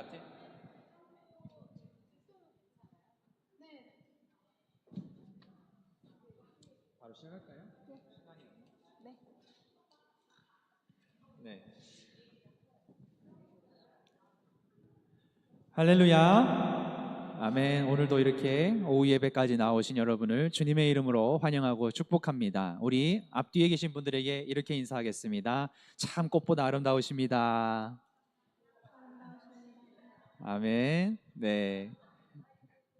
같아? 바로 시작할까요? 네. 네. 할렐루야. 아멘. 오늘도 이렇게 오후 예배까지 나오신 여러분을 주님의 이름으로 환영하고 축복합니다. 우리 앞뒤에 계신 분들에게 이렇게 인사하겠습니다. 참 꽃보다 아름다우십니다. 아멘. 네.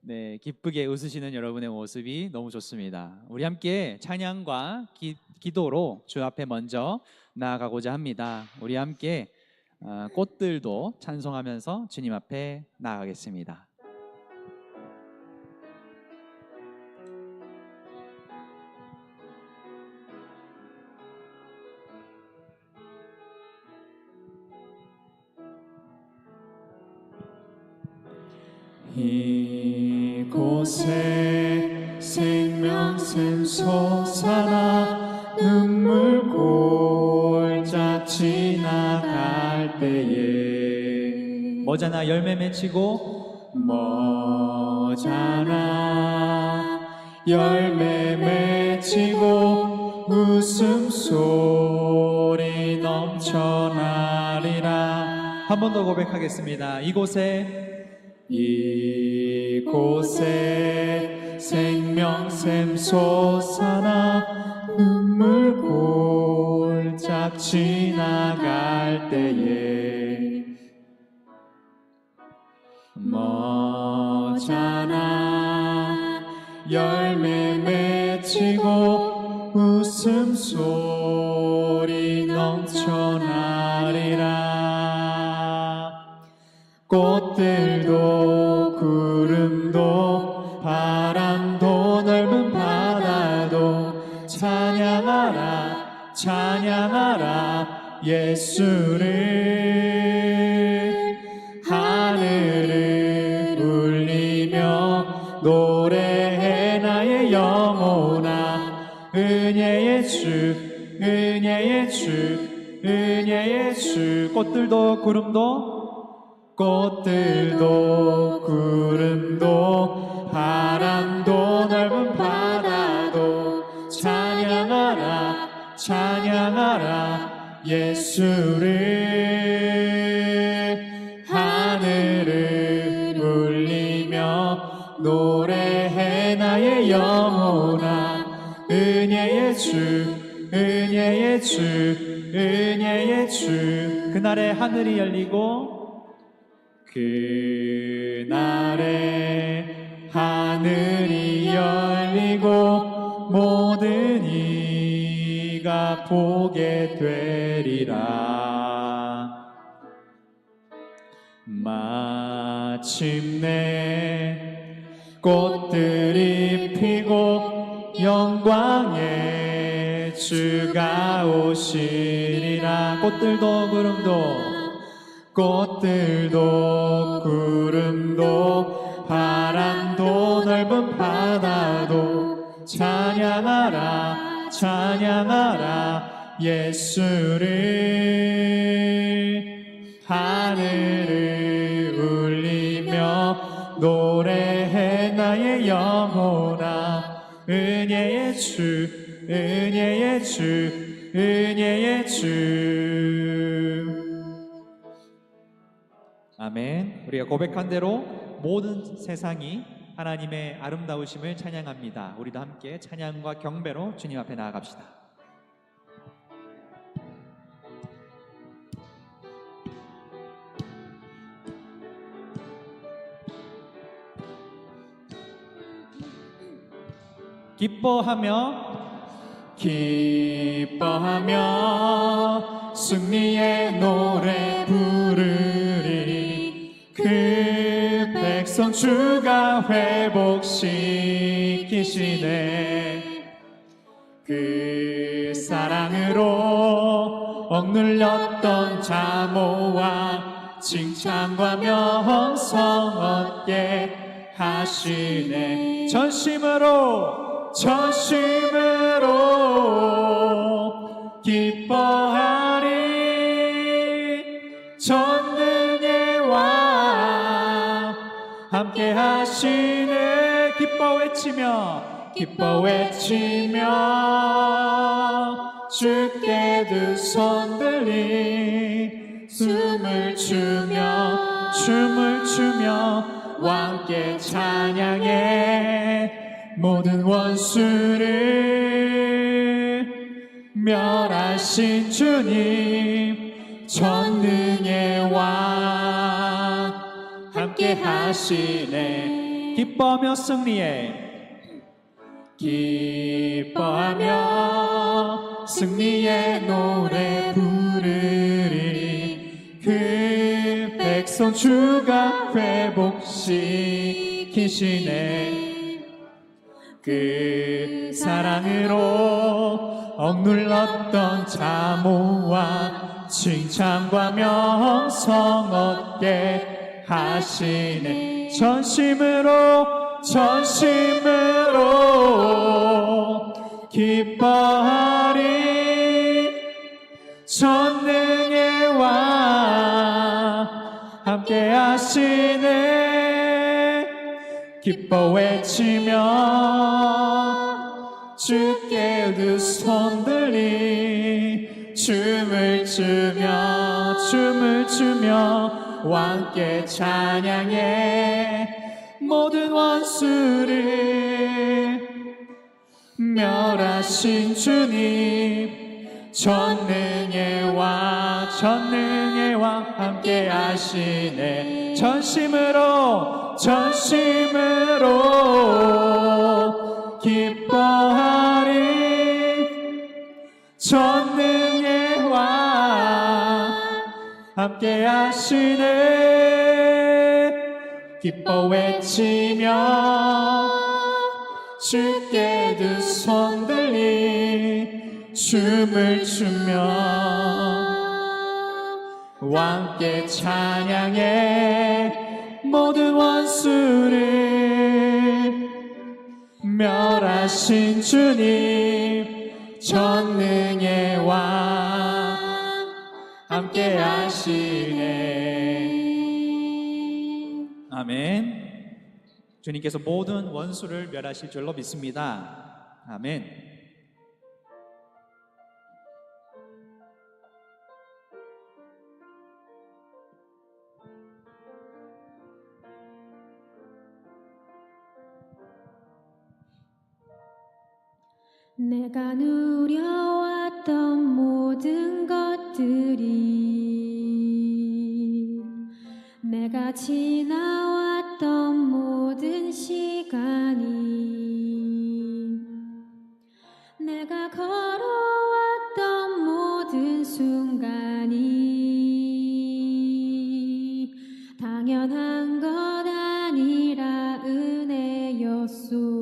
네, 기쁘게 웃으시는 여러분의 모습이 너무 좋습니다. 우리 함께 찬양과 기도로 주 앞에 먼저 나아가고자 합니다. 우리 함께 꽃들도 찬송하면서 주님 앞에 나아가겠습니다. 이곳에 생명샘 솟아나 눈물 골짝 지나갈 때에 머자나 열매 맺히고 머자나 열매 맺히고 웃음소리 넘쳐나리라. 한 번 더 고백하겠습니다. 이곳에 생명샘 솟아나 눈물 골짝 지나갈 때에 머자나 열매 맺히고 웃음소리 넘쳐나리라. 꽃들도 구름도 바람도 넓은 바다도 찬양하라 찬양하라 예수를. 하늘을 울리며 노래해 나의 영혼아 은혜의 주 은혜의 주 은혜의 주. 꽃들도 구름도 꽃들도 구름도 바람도 넓은 바다도 찬양하라 찬양하라 예수를. 하늘을 울리며 노래해 나의 영혼아 은혜의 주 은혜의 주 은혜의 주. 그날에 하늘이 열리고 그날에 하늘이 열리고 모든 이가 보게 되리라. 마침내 꽃들이 피고 영광의 주가 오시리라. 꽃들도 구름도 꽃들도 구름도 바람도 넓은 바다도 찬양하라 찬양하라 예수를. 하늘을 울리며 노래해 나의 영혼아 은혜의 주 은혜의 주 은혜의 주. 아멘. 우리가 고백한 대로 모든 세상이 하나님의 아름다우심을 찬양합니다. 우리도 함께 찬양과 경배로 주님 앞에 나아갑시다. 기뻐하며 승리의 노래 부르리. 그 백성 주가 회복시키시네. 그 사랑으로 억눌렸던 자모와 칭찬과 명성 얻게 하시네. 전심으로 기뻐하리. 전능의 왕 함께 하시네. 기뻐 외치며 기뻐 외치며 주께 두 손 들리 춤을 추며 왕께 찬양해. 모든 원수를 멸하신 주님 전능의 왕 함께 하시네. 기뻐하며 승리해. 기뻐하며 승리의 노래 부르리. 그 백성 주가 회복시키시네. 그 사랑으로 억눌렀던 자모와 칭찬과 명성 얻게 하시네. 전심으로 기뻐하리. 전능의 왕 함께 하시네. 기뻐 외치며 주께 두 손 들리 춤을 추며 왕께 찬양해. 모든 원수를 멸하신 주님 전능의 왕 함께 하시네. 전심으로 기뻐하리. 전능의 왕 함께 하시네. 기뻐 외치며 주께 두 손 들리 춤을 추며 왕께 찬양해. 모든 원수를 멸하신 주님 전능의 왕 함께 하시네. 아멘. 주님께서 모든 원수를 멸하실 줄로 믿습니다. 아멘. 내가 누려왔던 모든 것들이, 내가 지나왔던 모든 시간이, 내가 걸어왔던 모든 순간이 당연한 것 아니라 은혜였소.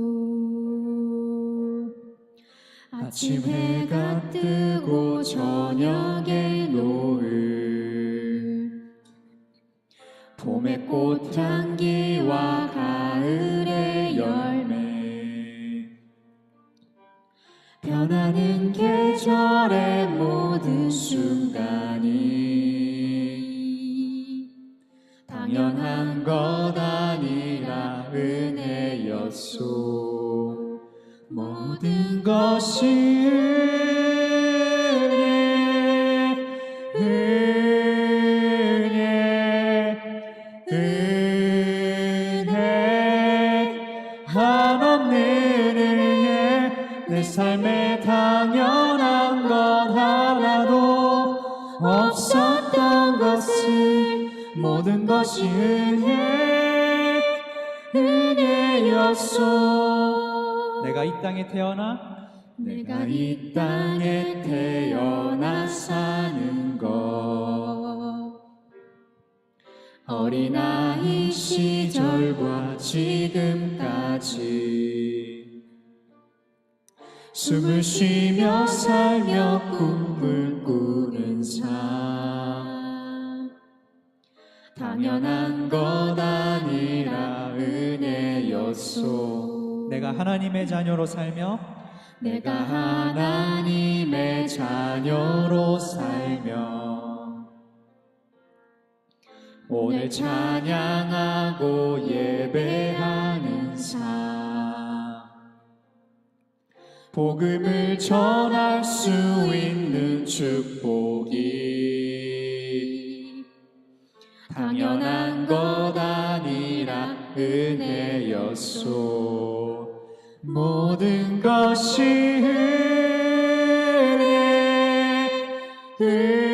아침 해가 뜨고 저녁에 노을, 봄의 꽃향기와 가을의 열매, 변하는 계절의 모든 순간이 당연한 것 아니라 은혜였소. 모든 것이 은혜 한없는 은혜. 내 삶에 당연한 것 하나도 없었던 것을 모든 것이 은혜였소. 내가 이 땅에 태어나 사는 것, 어린아이 시절과 지금까지 숨을 쉬며 살며 꿈을 꾸는 삶 당연한 것 아니라 은혜였소. 내가 하나님의 자녀로 살며 내가 하나님의 자녀로 살며 오늘 찬양하고 예배하는 삶, 복음을 전할 수 있는 축복이 당연한 것 아니라 은혜였소. 모든 것이 은혜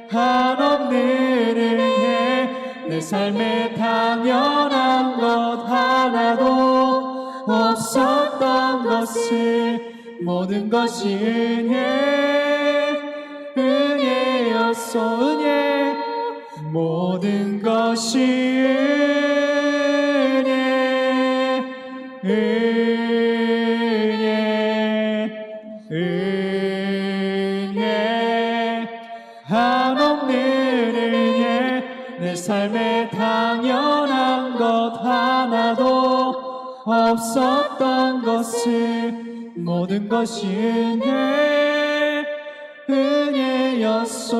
한없는 은혜 내 삶에 당연한 것 하나도 없었던 것을 모든 것이 은혜였소. 은혜 모든 것이 은혜 한없는 은혜 내 삶에 당연한 것 하나도 없었던 것을 모든 것이 은혜였소.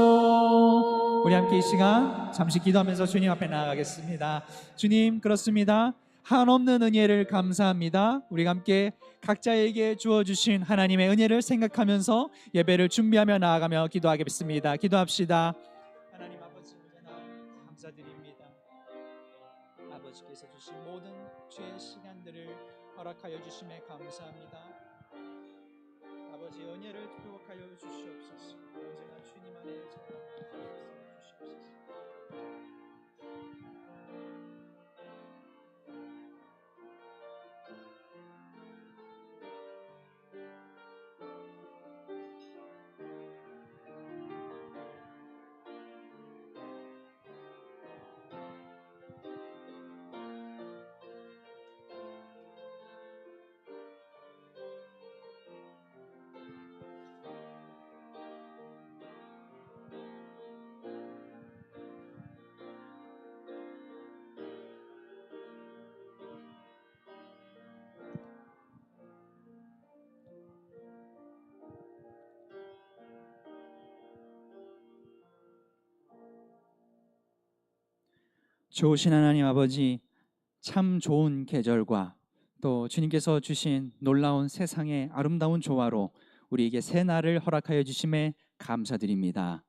우리 함께 이 시간 잠시 기도하면서 주님 앞에 나아가겠습니다. 주님, 그렇습니다. 한없는 은혜를 감사합니다. 우리가 함께 각자에게 주어주신 하나님의 은혜를 생각하면서 예배를 준비하며 나아가며 기도하겠습니다. 기도합시다. 하나님 아버지, 감사드립니다. 아버지께서 주신 모든 주의 시간들을 허락하여 주심에 감사합니다. 아버지, 은혜를 회복하여 주시옵소서. 언제나 주님 안에 주시옵소서. 좋으신 하나님 아버지, 참 좋은 계절과 또 주님께서 주신 놀라운 세상의 아름다운 조화로 우리에게 새 날을 허락하여 주심에 감사드립니다.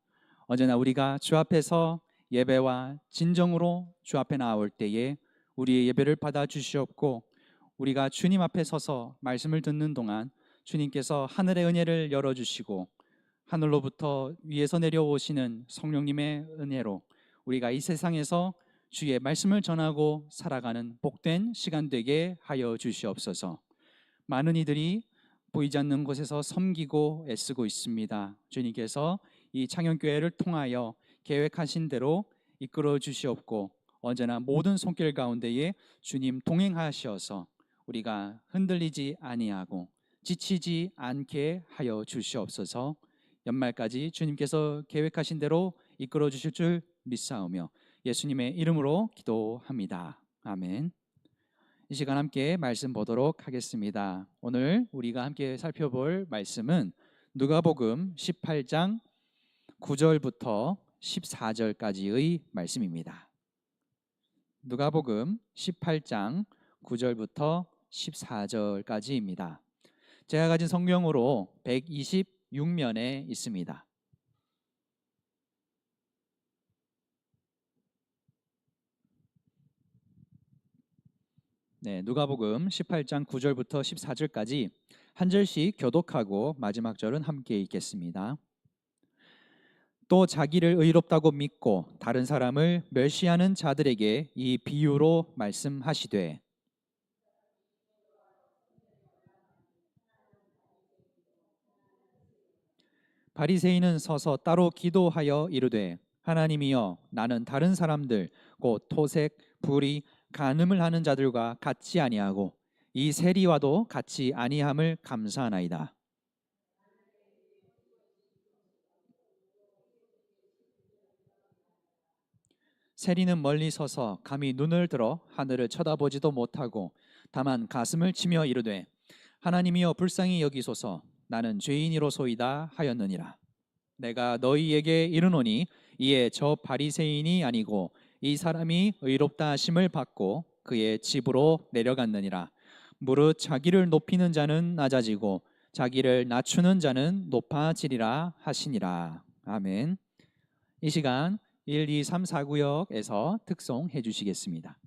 언제나 우리가 주 앞에서 예배와 진정으로 주 앞에 나올 때에 우리의 예배를 받아 주시옵고, 우리가 주님 앞에 서서 말씀을 듣는 동안 주님께서 하늘의 은혜를 열어주시고 하늘로부터 위에서 내려오시는 성령님의 은혜로 우리가 이 세상에서 주의 말씀을 전하고 살아가는 복된 시간 되게 하여 주시옵소서. 많은 이들이 보이지 않는 곳에서 섬기고 애쓰고 있습니다. 주님께서 이 창현교회를 통하여 계획하신 대로 이끌어 주시옵고, 언제나 모든 손길 가운데에 주님 동행하셔서 우리가 흔들리지 아니하고 지치지 않게 하여 주시옵소서. 연말까지 주님께서 계획하신 대로 이끌어 주실 줄 믿사오며 예수님의 이름으로 기도합니다. 아멘. 이 시간 함께 말씀 보도록 하겠습니다. 오늘 우리가 함께 살펴볼 말씀은 누가복음 18장 9절부터 14절까지의 말씀입니다. 누가복음 18장 9절부터 14절까지입니다. 제가 가진 성경으로 126면에 있습니다. 네, 누가복음 18장 9절부터 14절까지 한 절씩 교독하고 마지막 절은 함께 읽겠습니다. 또 자기를 의롭다고 믿고 다른 사람을 멸시하는 자들에게 이 비유로 말씀하시되, 바리새인은 서서 따로 기도하여 이르되, 하나님이여, 나는 다른 사람들 곧 토색, 불의, 간음을 하는 자들과 같지 아니하고 이 세리와도 같지 아니함을 감사하나이다. 세리는 멀리 서서 감히 눈을 들어 하늘을 쳐다보지도 못하고 다만 가슴을 치며 이르되, 하나님이여 불쌍히 여기소서. 나는 죄인이로소이다 하였느니라. 내가 너희에게 이르노니 이에 저 바리새인이 아니고 이 사람이 의롭다 하심을 받고 그의 집으로 내려갔느니라. 무릇 자기를 높이는 자는 낮아지고 자기를 낮추는 자는 높아지리라 하시니라. 아멘. 이 시간 1, 2, 3, 4구역에서 특송해 주시겠습니다.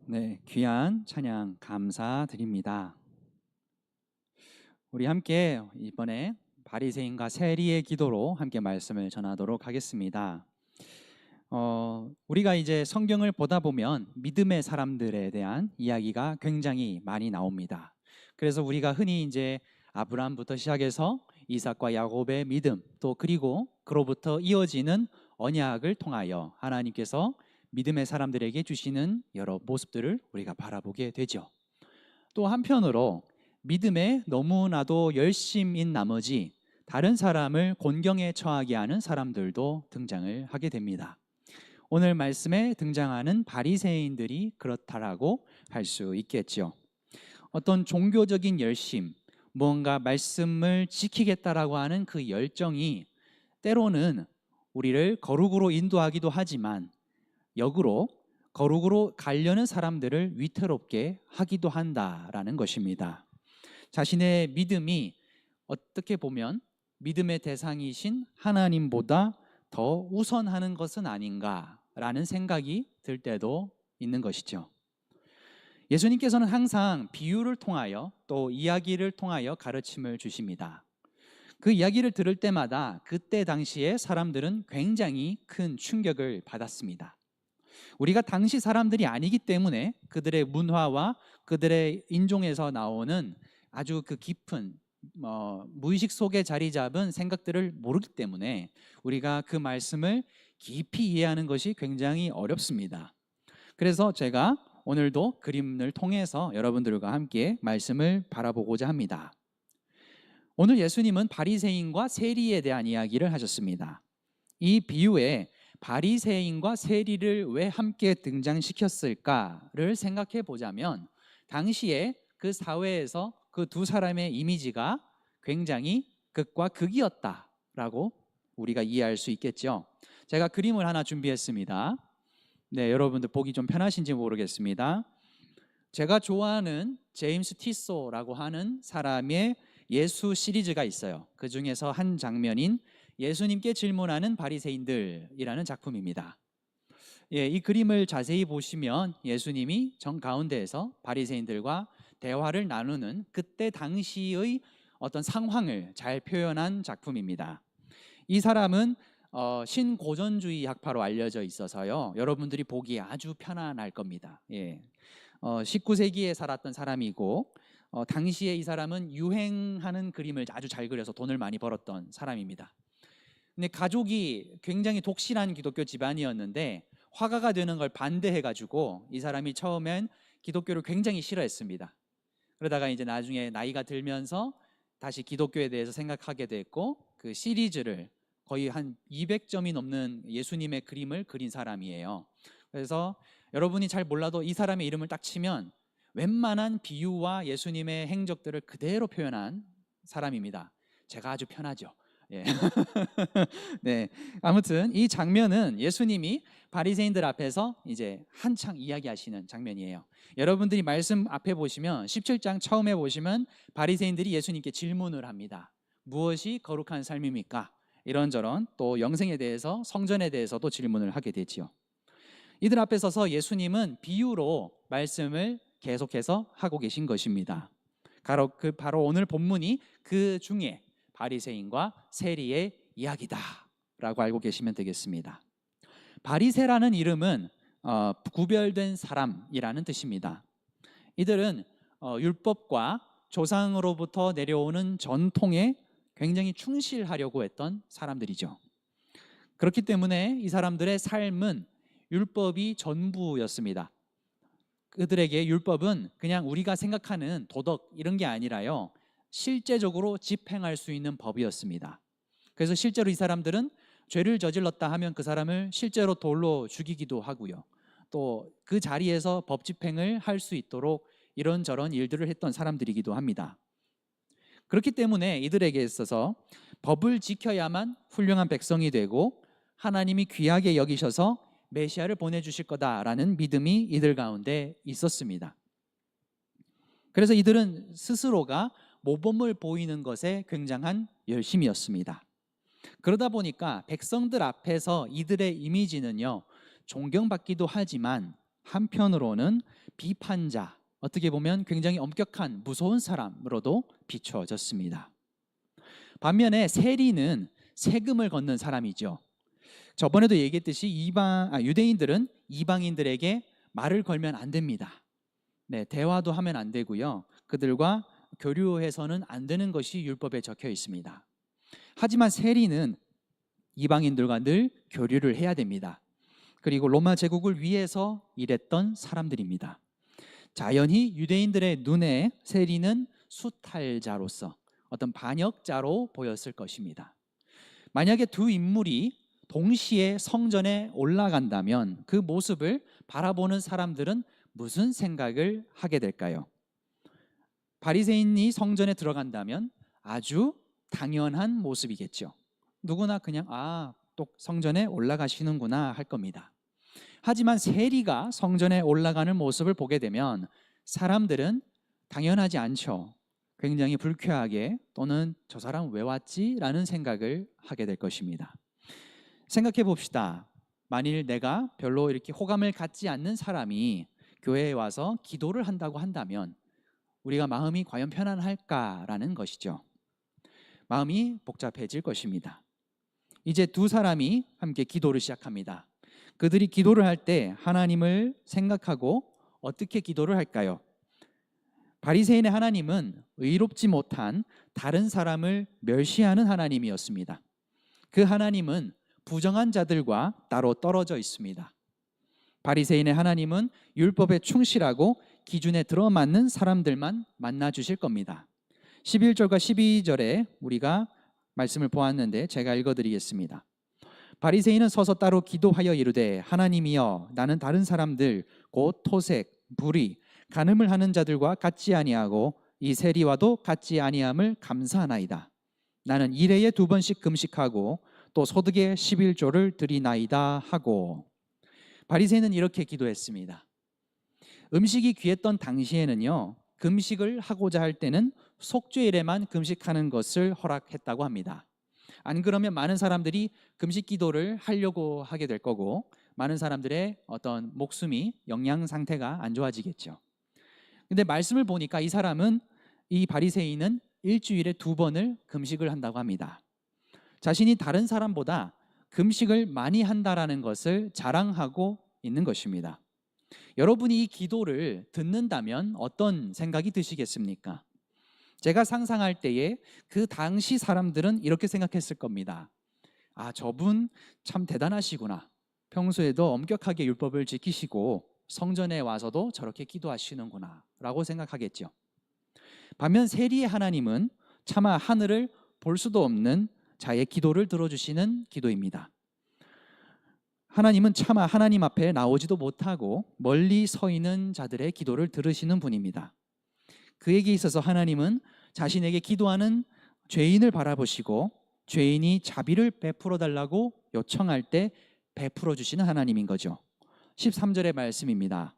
네, 귀한 찬양 감사드립니다. 우리 함께 이번에 바리새인과 세리의 기도로 함께 말씀을 전하도록 하겠습니다. 우리가 이제 성경을 보다 보면 믿음의 사람들에 대한 이야기가 굉장히 많이 나옵니다. 그래서 우리가 흔히 이제 아브라함부터 시작해서 이삭과 야곱의 믿음, 또 그리고 그로부터 이어지는 언약을 통하여 하나님께서 믿음의 사람들에게 주시는 여러 모습들을 우리가 바라보게 되죠. 또 한편으로 믿음에 너무나도 열심인 나머지 다른 사람을 곤경에 처하게 하는 사람들도 등장을 하게 됩니다. 오늘 말씀에 등장하는 바리새인들이 그렇다라고 할 수 있겠죠. 어떤 종교적인 열심, 무언가 말씀을 지키겠다라고 하는 그 열정이 때로는 우리를 거룩으로 인도하기도 하지만 역으로 거룩으로 가려는 사람들을 위태롭게 하기도 한다라는 것입니다. 자신의 믿음이 어떻게 보면 믿음의 대상이신 하나님보다 더 우선하는 것은 아닌가라는 생각이 들 때도 있는 것이죠. 예수님께서는 항상 비유를 통하여 또 이야기를 통하여 가르침을 주십니다. 그 이야기를 들을 때마다 그때 당시에 사람들은 굉장히 큰 충격을 받았습니다. 우리가 당시 사람들이 아니기 때문에 그들의 문화와 그들의 인종에서 나오는 아주 그 깊은 무의식 속에 자리 잡은 생각들을 모르기 때문에 우리가 그 말씀을 깊이 이해하는 것이 굉장히 어렵습니다. 그래서 제가 오늘도 그림을 통해서 여러분들과 함께 말씀을 바라보고자 합니다. 오늘 예수님은 바리새인과 세리에 대한 이야기를 하셨습니다. 이 비유에 바리새인과 세리를 왜 함께 등장시켰을까를 생각해 보자면 당시에 그 사회에서 그 두 사람의 이미지가 굉장히 극과 극이었다라고 우리가 이해할 수 있겠죠. 제가 그림을 하나 준비했습니다. 네, 여러분들 보기 좀 편하신지 모르겠습니다. 제가 좋아하는 제임스 티소라고 하는 사람의 예수 시리즈가 있어요. 그 중에서 한 장면인 예수님께 질문하는 바리새인들이라는 작품입니다. 예, 이 그림을 자세히 보시면 예수님이 정 가운데에서 바리새인들과 대화를 나누는 그때 당시의 어떤 상황을 잘 표현한 작품입니다. 이 사람은 신고전주의 학파로 알려져 있어서요, 여러분들이 보기에 아주 편안할 겁니다. 예. 19세기에 살았던 사람이고 당시에 이 사람은 유행하는 그림을 아주 잘 그려서 돈을 많이 벌었던 사람입니다. 근데 가족이 굉장히 독실한 기독교 집안이었는데 화가가 되는 걸 반대해가지고 이 사람이 처음엔 기독교를 굉장히 싫어했습니다. 그러다가 이제 나중에 나이가 들면서 다시 기독교에 대해서 생각하게 됐고 그 시리즈를 거의 한 200점이 넘는 예수님의 그림을 그린 사람이에요. 그래서 여러분이 잘 몰라도 이 사람의 이름을 딱 치면 웬만한 비유와 예수님의 행적들을 그대로 표현한 사람입니다. 제가 아주 편하죠. 예. 네. 아무튼 이 장면은 예수님이 바리새인들 앞에서 이제 한창 이야기하시는 장면이에요. 여러분들이 말씀 앞에 보시면 17장 처음에 보시면 바리새인들이 예수님께 질문을 합니다. 무엇이 거룩한 삶입니까? 이런저런 또 영생에 대해서 성전에 대해서도 질문을 하게 되지요. 이들 앞에 서서 예수님은 비유로 말씀을 계속해서 하고 계신 것입니다. 바로 오늘 본문이 그 중에 바리새인과 세리의 이야기다라고 알고 계시면 되겠습니다. 바리새라는 이름은 구별된 사람이라는 뜻입니다. 이들은 율법과 조상으로부터 내려오는 전통에 굉장히 충실하려고 했던 사람들이죠. 그렇기 때문에 이 사람들의 삶은 율법이 전부였습니다. 그들에게 율법은 그냥 우리가 생각하는 도덕 이런 게 아니라요, 실제적으로 집행할 수 있는 법이었습니다. 그래서 실제로 이 사람들은 죄를 저질렀다 하면 그 사람을 실제로 돌로 죽이기도 하고요, 또 그 자리에서 법 집행을 할 수 있도록 이런저런 일들을 했던 사람들이기도 합니다. 그렇기 때문에 이들에게 있어서 법을 지켜야만 훌륭한 백성이 되고 하나님이 귀하게 여기셔서 메시아를 보내주실 거다라는 믿음이 이들 가운데 있었습니다. 그래서 이들은 스스로가 모범을 보이는 것에 굉장한 열심이었습니다. 그러다 보니까 백성들 앞에서 이들의 이미지는요, 존경받기도 하지만 한편으로는 비판자, 어떻게 보면 굉장히 엄격한 무서운 사람으로도 비춰졌습니다. 반면에 세리는 세금을 걷는 사람이죠. 저번에도 얘기했듯이 유대인들은 이방인들에게 말을 걸면 안 됩니다. 네, 대화도 하면 안 되고요, 그들과 교류해서는 안 되는 것이 율법에 적혀 있습니다. 하지만 세리는 이방인들과 늘 교류를 해야 됩니다. 그리고 로마 제국을 위해서 일했던 사람들입니다. 자연히 유대인들의 눈에 세리는 수탈자로서 어떤 반역자로 보였을 것입니다. 만약에 두 인물이 동시에 성전에 올라간다면 그 모습을 바라보는 사람들은 무슨 생각을 하게 될까요? 바리새인이 성전에 들어간다면 아주 당연한 모습이겠죠. 누구나 그냥 또 성전에 올라가시는구나 할 겁니다. 하지만 세리가 성전에 올라가는 모습을 보게 되면 사람들은 당연하지 않죠. 굉장히 불쾌하게 또는 저 사람 왜 왔지? 라는 생각을 하게 될 것입니다. 생각해 봅시다. 만일 내가 별로 이렇게 호감을 갖지 않는 사람이 교회에 와서 기도를 한다고 한다면 우리가 마음이 과연 편안할까라는 것이죠. 마음이 복잡해질 것입니다. 이제 두 사람이 함께 기도를 시작합니다. 그들이 기도를 할 때 하나님을 생각하고 어떻게 기도를 할까요? 바리새인의 하나님은 의롭지 못한 다른 사람을 멸시하는 하나님이었습니다. 그 하나님은 부정한 자들과 따로 떨어져 있습니다. 바리새인의 하나님은 율법에 충실하고 기준에 들어맞는 사람들만 만나 주실 겁니다. 11절과 12절에 우리가 말씀을 보았는데 제가 읽어드리겠습니다. 바리새인은 서서 따로 기도하여 이르되 하나님이여 나는 다른 사람들 곧 토색, 불의, 간음을 하는 자들과 같지 아니하고 이 세리와도 같지 아니함을 감사하나이다. 나는 일해에 2번씩 금식하고 또 소득의 11조를 드리나이다 하고. 바리새인은 이렇게 기도했습니다. 음식이 귀했던 당시에는요, 금식을 하고자 할 때는 속죄일에만 금식하는 것을 허락했다고 합니다. 안 그러면 많은 사람들이 금식 기도를 하려고 하게 될 거고 많은 사람들의 어떤 목숨이 영양 상태가 안 좋아지겠죠. 근데 말씀을 보니까 이 바리새인은 일주일에 2번을 금식을 한다고 합니다. 자신이 다른 사람보다 금식을 많이 한다라는 것을 자랑하고 있는 것입니다. 여러분이 이 기도를 듣는다면 어떤 생각이 드시겠습니까? 제가 상상할 때에 그 당시 사람들은 이렇게 생각했을 겁니다. 저분 참 대단하시구나. 평소에도 엄격하게 율법을 지키시고 성전에 와서도 저렇게 기도하시는구나 라고 생각하겠죠. 반면 세리의 하나님은 차마 하늘을 볼 수도 없는 자의 기도를 들어주시는 기도입니다. 하나님은 차마 하나님 앞에 나오지도 못하고 멀리 서 있는 자들의 기도를 들으시는 분입니다. 그에게 있어서 하나님은 자신에게 기도하는 죄인을 바라보시고 죄인이 자비를 베풀어 달라고 요청할 때 베풀어 주시는 하나님인 거죠. 13절의 말씀입니다.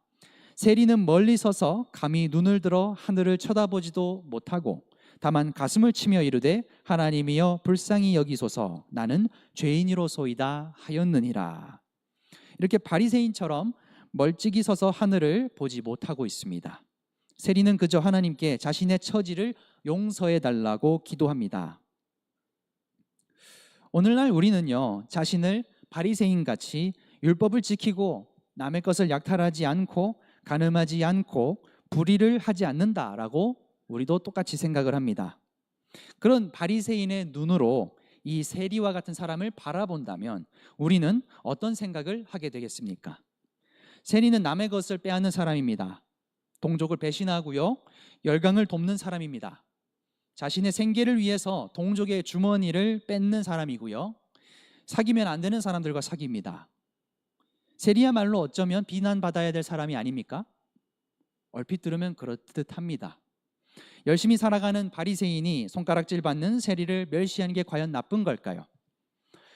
세리는 멀리 서서 감히 눈을 들어 하늘을 쳐다보지도 못하고 다만 가슴을 치며 이르되 하나님이여 불쌍히 여기소서 나는 죄인이로소이다 하였느니라. 이렇게 바리새인처럼 멀찍이 서서 하늘을 보지 못하고 있습니다. 세리는 그저 하나님께 자신의 처지를 용서해 달라고 기도합니다. 오늘날 우리는요, 자신을 바리새인같이 율법을 지키고 남의 것을 약탈하지 않고 간음하지 않고 불의를 하지 않는다라고 우리도 똑같이 생각을 합니다. 그런 바리새인의 눈으로 이 세리와 같은 사람을 바라본다면 우리는 어떤 생각을 하게 되겠습니까? 세리는 남의 것을 빼앗는 사람입니다. 동족을 배신하고요, 열강을 돕는 사람입니다. 자신의 생계를 위해서 동족의 주머니를 뺏는 사람이고요, 사귀면 안 되는 사람들과 사귀입니다. 세리야말로 어쩌면 비난받아야 될 사람이 아닙니까? 얼핏 들으면 그렇듯합니다. 열심히 살아가는 바리새인이 손가락질 받는 세리를 멸시하는 게 과연 나쁜 걸까요?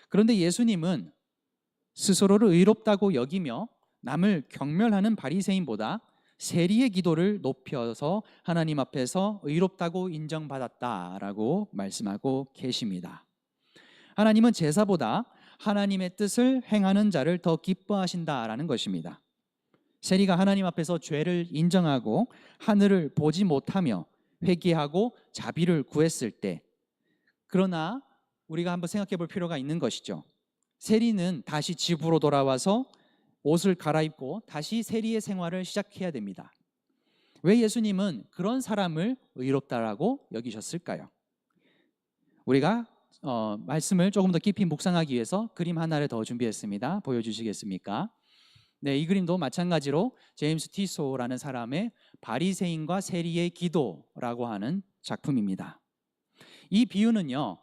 그런데 예수님은 스스로를 의롭다고 여기며 남을 경멸하는 바리새인보다 세리의 기도를 높여서 하나님 앞에서 의롭다고 인정받았다라고 말씀하고 계십니다. 하나님은 제사보다 하나님의 뜻을 행하는 자를 더 기뻐하신다라는 것입니다. 세리가 하나님 앞에서 죄를 인정하고 하늘을 보지 못하며 회개하고 자비를 구했을 때, 그러나 우리가 한번 생각해 볼 필요가 있는 것이죠. 세리는 다시 집으로 돌아와서 옷을 갈아입고 다시 세리의 생활을 시작해야 됩니다. 왜 예수님은 그런 사람을 의롭다라고 여기셨을까요? 우리가 말씀을 조금 더 깊이 묵상하기 위해서 그림 하나를 더 준비했습니다. 보여주시겠습니까? 네, 이 그림도 마찬가지로 제임스 티소라는 사람의 바리새인과 세리의 기도라고 하는 작품입니다. 이 비유는요,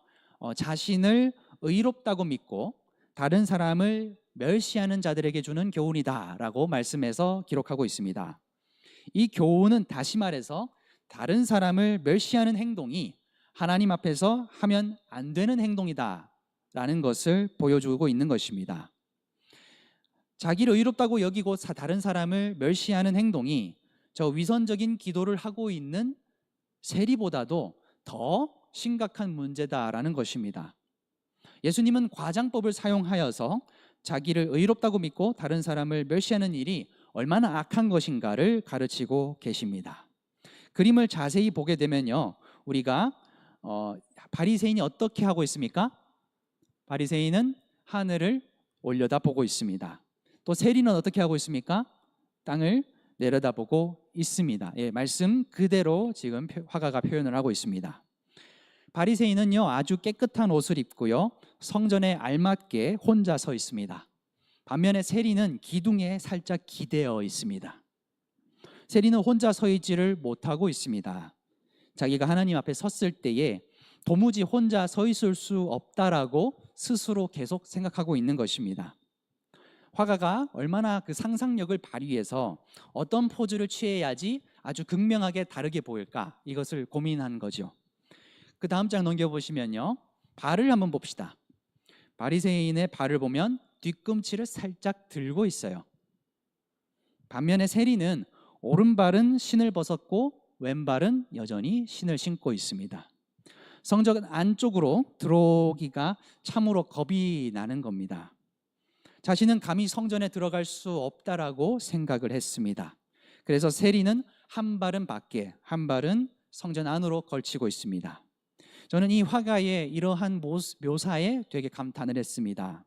자신을 의롭다고 믿고 다른 사람을 멸시하는 자들에게 주는 교훈이다라고 말씀해서 기록하고 있습니다. 이 교훈은 다시 말해서 다른 사람을 멸시하는 행동이 하나님 앞에서 하면 안 되는 행동이다라는 것을 보여주고 있는 것입니다. 자기를 의롭다고 여기고 다른 사람을 멸시하는 행동이 저 위선적인 기도를 하고 있는 세리보다도 더 심각한 문제다라는 것입니다. 예수님은 과장법을 사용하여서 자기를 의롭다고 믿고 다른 사람을 멸시하는 일이 얼마나 악한 것인가를 가르치고 계십니다. 그림을 자세히 보게 되면요, 우리가 바리새인이 어떻게 하고 있습니까? 바리새인은 하늘을 올려다보고 있습니다. 또 세리는 어떻게 하고 있습니까? 땅을 내려다보고 있습니다. 예, 말씀 그대로 지금 화가가 표현을 하고 있습니다. 바리새인은요, 아주 깨끗한 옷을 입고요, 성전에 알맞게 혼자 서 있습니다. 반면에 세리는 기둥에 살짝 기대어 있습니다. 세리는 혼자 서 있지를 못하고 있습니다. 자기가 하나님 앞에 섰을 때에 도무지 혼자 서 있을 수 없다라고 스스로 계속 생각하고 있는 것입니다. 화가가 얼마나 그 상상력을 발휘해서 어떤 포즈를 취해야지 아주 극명하게 다르게 보일까, 이것을 고민한 거죠. 그 다음 장 넘겨보시면요, 발을 한번 봅시다. 바리새인의 발을 보면 뒤꿈치를 살짝 들고 있어요. 반면에 세리는 오른발은 신을 벗었고 왼발은 여전히 신을 신고 있습니다. 성전 안쪽으로 들어오기가 참으로 겁이 나는 겁니다. 자신은 감히 성전에 들어갈 수 없다라고 생각을 했습니다. 그래서 세리는 한 발은 밖에, 한 발은 성전 안으로 걸치고 있습니다. 저는 이 화가의 이러한 묘사에 되게 감탄을 했습니다.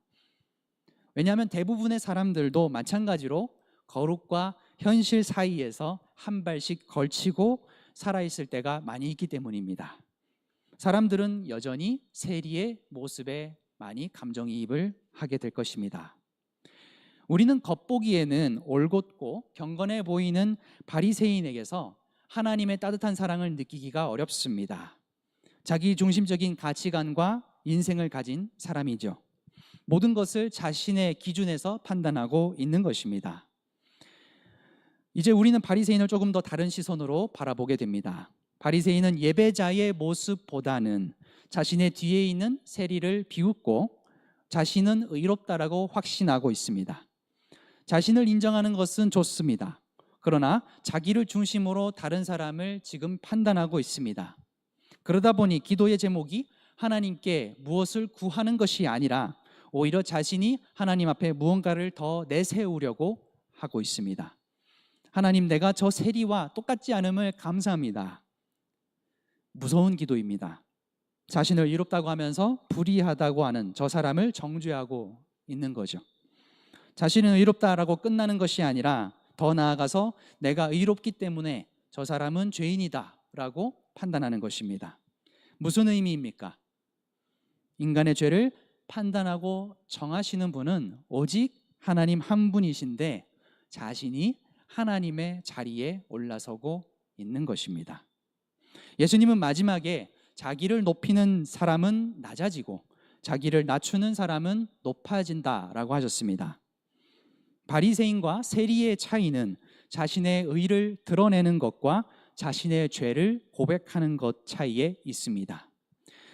왜냐하면 대부분의 사람들도 마찬가지로 거룩과 현실 사이에서 한 발씩 걸치고 살아있을 때가 많이 있기 때문입니다. 사람들은 여전히 세리의 모습에 많이 감정이입을 하게 될 것입니다. 우리는 겉보기에는 올곧고 경건해 보이는 바리새인에게서 하나님의 따뜻한 사랑을 느끼기가 어렵습니다. 자기 중심적인 가치관과 인생을 가진 사람이죠. 모든 것을 자신의 기준에서 판단하고 있는 것입니다. 이제 우리는 바리새인을 조금 더 다른 시선으로 바라보게 됩니다. 바리새인은 예배자의 모습보다는 자신의 뒤에 있는 세리를 비웃고 자신은 의롭다라고 확신하고 있습니다. 자신을 인정하는 것은 좋습니다. 그러나 자기를 중심으로 다른 사람을 지금 판단하고 있습니다. 그러다 보니 기도의 제목이 하나님께 무엇을 구하는 것이 아니라 오히려 자신이 하나님 앞에 무언가를 더 내세우려고 하고 있습니다. 하나님, 내가 저 세리와 똑같지 않음을 감사합니다. 무서운 기도입니다. 자신을 의롭다고 하면서 불의하다고 하는 저 사람을 정죄하고 있는 거죠. 자신은 의롭다라고 끝나는 것이 아니라 더 나아가서 내가 의롭기 때문에 저 사람은 죄인이다라고 판단하는 것입니다. 무슨 의미입니까? 인간의 죄를 판단하고 정하시는 분은 오직 하나님 한 분이신데 자신이 하나님의 자리에 올라서고 있는 것입니다. 예수님은 마지막에 자기를 높이는 사람은 낮아지고 자기를 낮추는 사람은 높아진다라고 하셨습니다. 바리새인과 세리의 차이는 자신의 의를 드러내는 것과 자신의 죄를 고백하는 것 차이에 있습니다.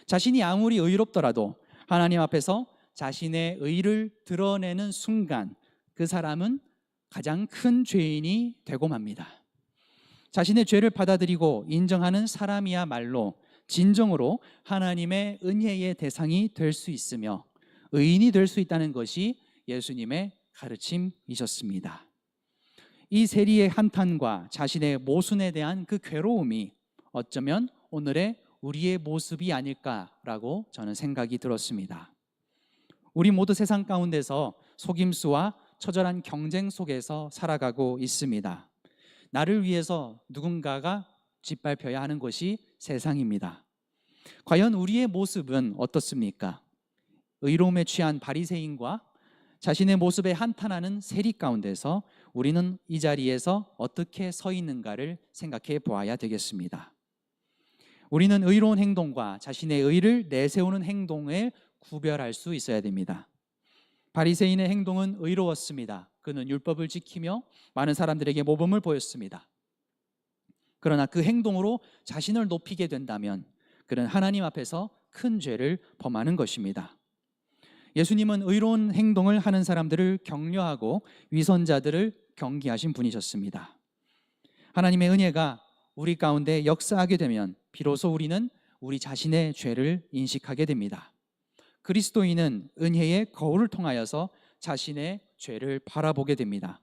자신이 아무리 의롭더라도 하나님 앞에서 자신의 의를 드러내는 순간 그 사람은 가장 큰 죄인이 되고 맙니다. 자신의 죄를 받아들이고 인정하는 사람이야말로 진정으로 하나님의 은혜의 대상이 될 수 있으며 의인이 될 수 있다는 것이 예수님의 가르침이셨습니다. 이 세리의 한탄과 자신의 모순에 대한 그 괴로움이 어쩌면 오늘의 우리의 모습이 아닐까라고 저는 생각이 들었습니다. 우리 모두 세상 가운데서 속임수와 처절한 경쟁 속에서 살아가고 있습니다. 나를 위해서 누군가가 짓밟혀야 하는 것이 세상입니다. 과연 우리의 모습은 어떻습니까? 의로움에 취한 바리새인과 자신의 모습에 한탄하는 세리 가운데서 우리는 이 자리에서 어떻게 서 있는가를 생각해 보아야 되겠습니다. 우리는 의로운 행동과 자신의 의를 내세우는 행동을 구별할 수 있어야 됩니다. 바리새인의 행동은 의로웠습니다. 그는 율법을 지키며 많은 사람들에게 모범을 보였습니다. 그러나 그 행동으로 자신을 높이게 된다면 그는 하나님 앞에서 큰 죄를 범하는 것입니다. 예수님은 의로운 행동을 하는 사람들을 격려하고 위선자들을 경계하신 분이셨습니다. 하나님의 은혜가 우리 가운데 역사하게 되면 비로소 우리는 우리 자신의 죄를 인식하게 됩니다. 그리스도인은 은혜의 거울을 통하여서 자신의 죄를 바라보게 됩니다.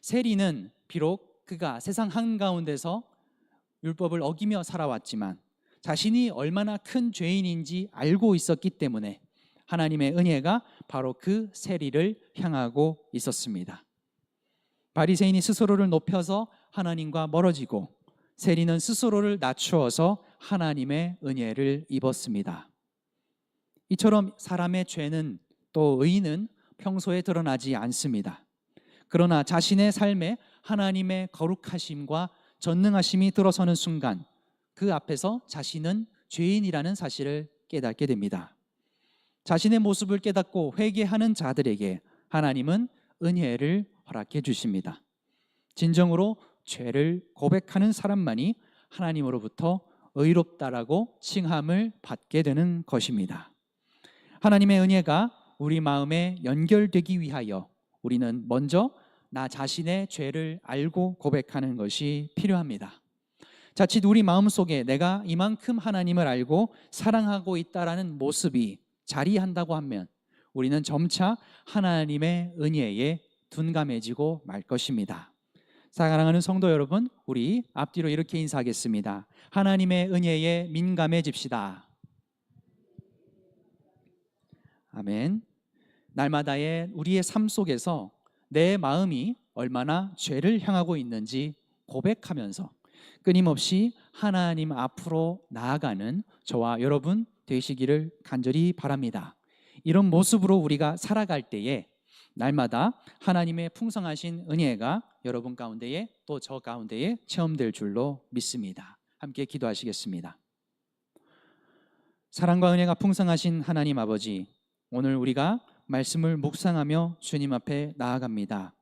세리는 비록 그가 세상 한가운데서 율법을 어기며 살아왔지만 자신이 얼마나 큰 죄인인지 알고 있었기 때문에 하나님의 은혜가 바로 그 세리를 향하고 있었습니다. 바리새인이 스스로를 높여서 하나님과 멀어지고 세리는 스스로를 낮추어서 하나님의 은혜를 입었습니다. 이처럼 사람의 죄는 또 의는 평소에 드러나지 않습니다. 그러나 자신의 삶에 하나님의 거룩하심과 전능하심이 들어서는 순간 그 앞에서 자신은 죄인이라는 사실을 깨닫게 됩니다. 자신의 모습을 깨닫고 회개하는 자들에게 하나님은 은혜를 허락해 주십니다. 진정으로 죄를 고백하는 사람만이 하나님으로부터 의롭다라고 칭함을 받게 되는 것입니다. 하나님의 은혜가 우리 마음에 연결되기 위하여 우리는 먼저 나 자신의 죄를 알고 고백하는 것이 필요합니다. 자칫 우리 마음속에 내가 이만큼 하나님을 알고 사랑하고 있다라는 모습이 자리한다고 하면 우리는 점차 하나님의 은혜에 둔감해지고 말 것입니다. 사랑하는 성도 여러분, 우리 앞뒤로 이렇게 인사하겠습니다. 하나님의 은혜에 민감해집시다. 아멘. 날마다의 우리의 삶 속에서 내 마음이 얼마나 죄를 향하고 있는지 고백하면서 끊임없이 하나님 앞으로 나아가는 저와 여러분 되시기를 간절히 바랍니다. 이런 모습으로 우리가 살아갈 때에 날마다 하나님의 풍성하신 은혜가 여러분 가운데에 또 저 가운데에 체험될 줄로 믿습니다. 함께 기도하시겠습니다. 사랑과 은혜가 풍성하신 하나님 아버지, 오늘 우리가 말씀을 묵상하며 주님 앞에 나아갑니다.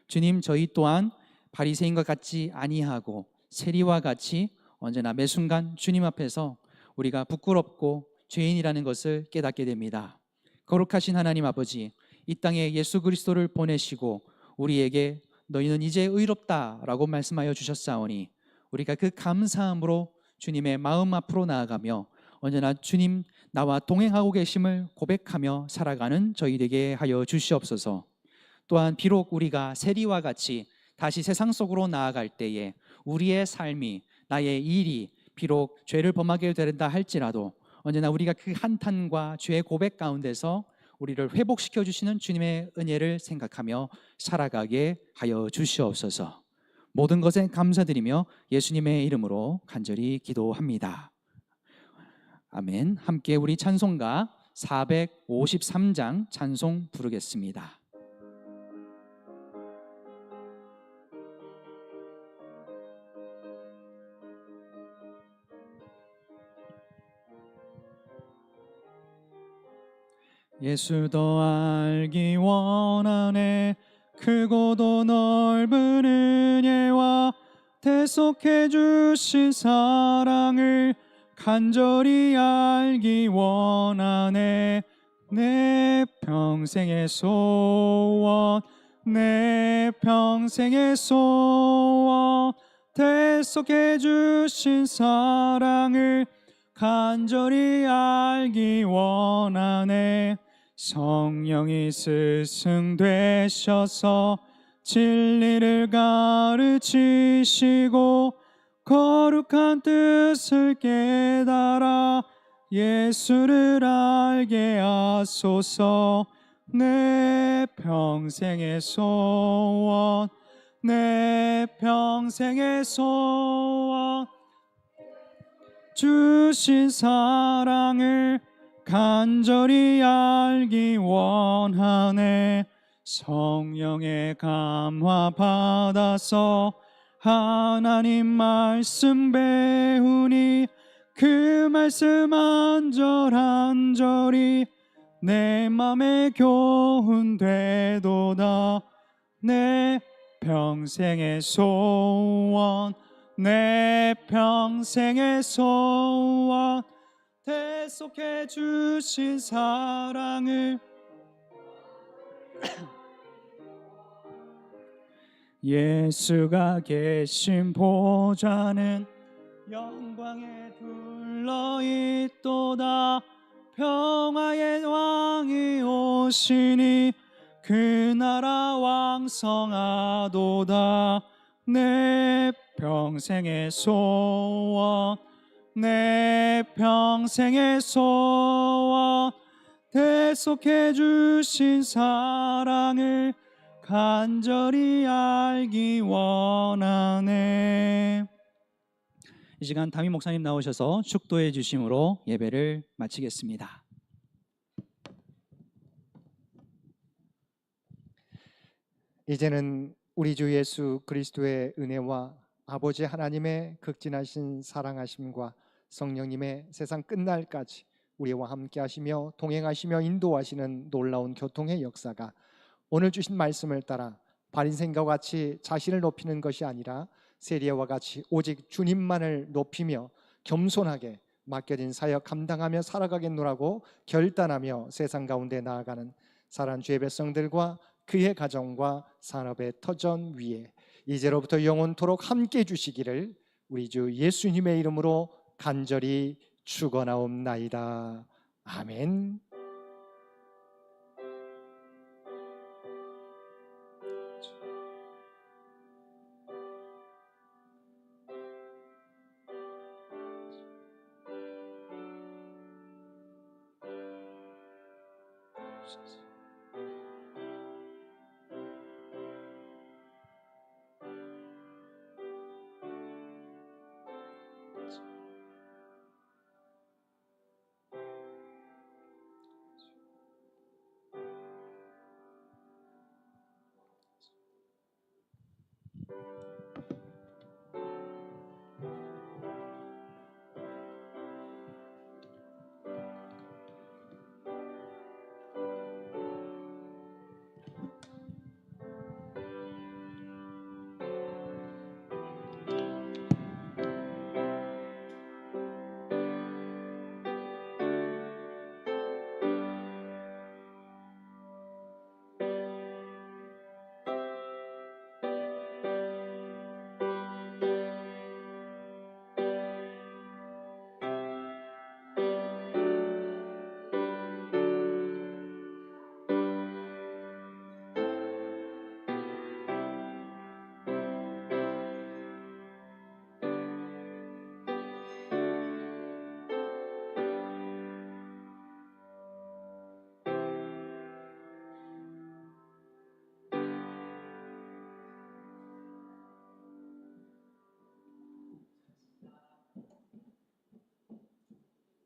주님, 저희 또한 바리새인과 같지 아니하고 세리와 같이 언제나 매 순간 주님 앞에서 우리가 부끄럽고 죄인이라는 것을 깨닫게 됩니다. 거룩하신 하나님 아버지, 이 땅에 예수 그리스도를 보내시고 우리에게 너희는 이제 의롭다라고 말씀하여 주셨사오니 우리가 그 감사함으로 주님의 마음 앞으로 나아가며 언제나 주님 나와 동행하고 계심을 고백하며 살아가는 저희 되게 하여 주시옵소서. 또한 비록 우리가 세리와 같이 다시 세상 속으로 나아갈 때에 우리의 삶이 나의 일이 비록 죄를 범하게 된다 할지라도 언제나 우리가 그 한탄과 죄의 고백 가운데서 우리를 회복시켜 주시는 주님의 은혜를 생각하며 살아가게 하여 주시옵소서. 모든 것에 감사드리며 예수님의 이름으로 간절히 기도합니다. 아멘. 함께 우리 찬송가 453장 찬송 부르겠습니다. 예수 더 알기 원하네. 크고도 넓은 은혜와 대속해 주신 사랑을 간절히 알기 원하네. 내 평생의 소원, 내 평생의 소원, 대속해 주신 사랑을 간절히 알기 원하네. 성령이 스승 되셔서 진리를 가르치시고 거룩한 뜻을 깨달아 예수를 알게 하소서. 내 평생의 소원, 내 평생의 소원, 주신 사랑을 간절히 알기 원하네. 성령의 감화 받아서 하나님 말씀 배우니 그 말씀 한 절 한 절이 내 맘에 교훈 되도다. 내 평생의 소원, 내 평생의 소원, 대속해 주신 사랑을 예수가 계신 보좌는 영광에 둘러있도다. 평화의 왕이 오시니 그 나라 왕성하도다. 내 평생의 소원, 내 평생의 소원, 대속해 주신 사랑을 간절히 알기 원하네. 이 시간 담임 목사님 나오셔서 축도해 주심으로 예배를 마치겠습니다. 이제는 우리 주 예수 그리스도의 은혜와 아버지 하나님의 극진하신 사랑하심과 성령님의 세상 끝날까지 우리와 함께 하시며 동행하시며 인도하시는 놀라운 교통의 역사가 오늘 주신 말씀을 따라 바리새인과 같이 자신을 높이는 것이 아니라 세리와 같이 오직 주님만을 높이며 겸손하게 맡겨진 사역 감당하며 살아가겠노라고 결단하며 세상 가운데 나아가는 사랑하는 주의 백성들과 그의 가정과 산업의 터전 위에 이제로부터 영원토록 함께 해주시기를 우리 주 예수님의 이름으로 간절히 축원하옵나이다. 아멘.